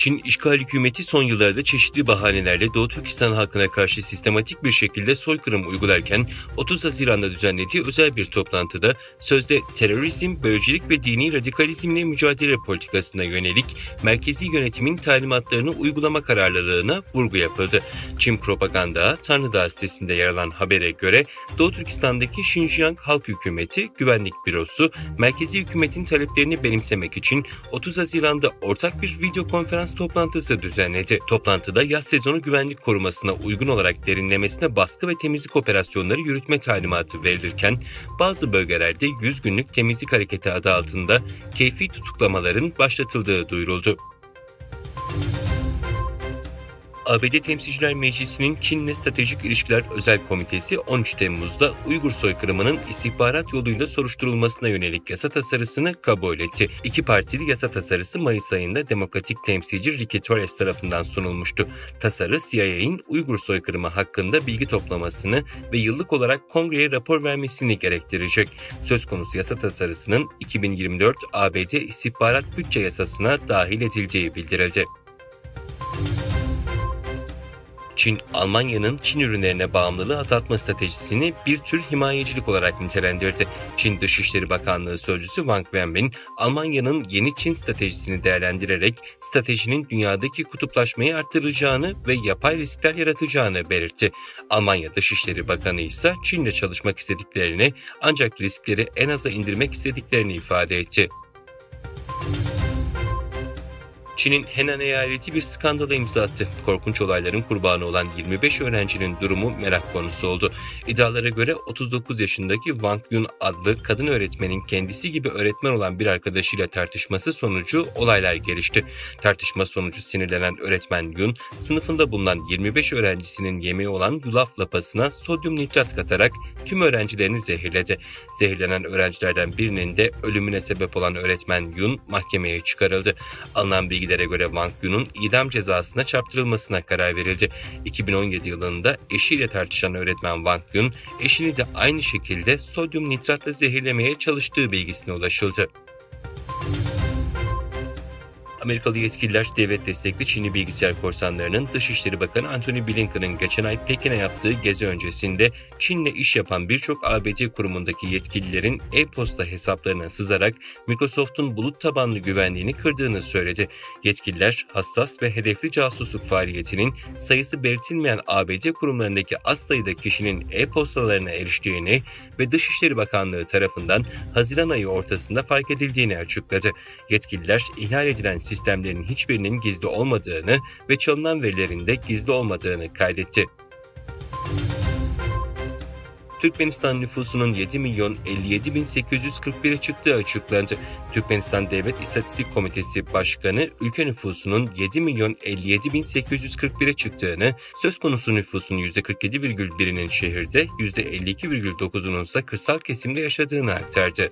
Çin işgal hükümeti son yıllarda çeşitli bahanelerle Doğu Türkistan halkına karşı sistematik bir şekilde soykırım uygularken 30 Haziran'da düzenlediği özel bir toplantıda sözde terörizm, bölücülük ve dini radikalizmle mücadele politikasına yönelik merkezi yönetimin talimatlarını uygulama kararlılığına vurgu yapıldı. Çin Propaganda Tanrı Dağı sitesinde yer alan habere göre Doğu Türkistan'daki Xinjiang Halk Hükümeti Güvenlik Bürosu merkezi hükümetin taleplerini benimsemek için 30 Haziran'da ortak bir video konferans toplantısı düzenledi. Toplantıda yaz sezonu güvenlik korumasına uygun olarak derinlemesine baskı ve temizlik operasyonları yürütme talimatı verilirken bazı bölgelerde 100 günlük temizlik hareketi adı altında keyfi tutuklamaların başlatıldığı duyuruldu. ABD Temsilciler Meclisi'nin Çin'le Stratejik İlişkiler Özel Komitesi 13 Temmuz'da Uygur soykırımının istihbarat yoluyla soruşturulmasına yönelik yasa tasarısını kabul etti. İki partili yasa tasarısı Mayıs ayında Demokratik temsilci Ricky Torres tarafından sunulmuştu. Tasarı CIA'nin Uygur soykırımı hakkında bilgi toplamasını ve yıllık olarak Kongreye rapor vermesini gerektirecek. Söz konusu yasa tasarısının 2024 ABD İstihbarat Bütçe Yasası'na dahil edildiği bildirildi. Çin, Almanya'nın Çin ürünlerine bağımlılığı azaltma stratejisini bir tür himayecilik olarak nitelendirdi. Çin Dışişleri Bakanlığı Sözcüsü Wang Wenbin, Almanya'nın yeni Çin stratejisini değerlendirerek stratejinin dünyadaki kutuplaşmayı artıracağını ve yapay riskler yaratacağını belirtti. Almanya Dışişleri Bakanı ise Çin'le çalışmak istediklerini ancak riskleri en aza indirmek istediklerini ifade etti. Çin'in Henan eyaleti bir skandala imza attı. Korkunç olayların kurbanı olan 25 öğrencinin durumu merak konusu oldu. İddialara göre 39 yaşındaki Wang Yun adlı kadın öğretmenin kendisi gibi öğretmen olan bir arkadaşıyla tartışması sonucu olaylar gelişti. Tartışma sonucu sinirlenen öğretmen Yun, sınıfında bulunan 25 öğrencisinin yemeği olan yulaf lapasına sodyum nitrat katarak tüm öğrencilerini zehirledi. Zehirlenen öğrencilerden birinin de ölümüne sebep olan öğretmen Yun mahkemeye çıkarıldı. Alınan bilgilere göre Wang Yun'un idam cezasına çarptırılmasına karar verildi. 2017 yılında eşiyle tartışan öğretmen Wang Yun, eşini de aynı şekilde sodyum nitratla zehirlemeye çalıştığı bilgisine ulaşıldı. Amerikalı yetkililer devlet destekli Çinli bilgisayar korsanlarının Dışişleri Bakanı Antony Blinken'ın geçen ay Pekin'e yaptığı gezi öncesinde Çin'le iş yapan birçok ABD kurumundaki yetkililerin e-posta hesaplarına sızarak Microsoft'un bulut tabanlı güvenliğini kırdığını söyledi. Yetkililer hassas ve hedefli casusluk faaliyetinin sayısı belirtilmeyen ABD kurumlarındaki az sayıda kişinin e-postalarına eriştiğini ve Dışişleri Bakanlığı tarafından Haziran ayı ortasında fark edildiğini açıkladı. Yetkililer ihlal edilen sistemlerin hiçbirinin gizli olmadığını ve çalınan verilerin de gizli olmadığını kaydetti. Türkmenistan nüfusunun 7.057.841'e çıktığı açıklandı. Türkmenistan Devlet İstatistik Komitesi Başkanı ülke nüfusunun 7.057.841'e çıktığını, söz konusu nüfusun %47,1'inin şehirde, %52,9'unun ise kırsal kesimde yaşadığını aktardı.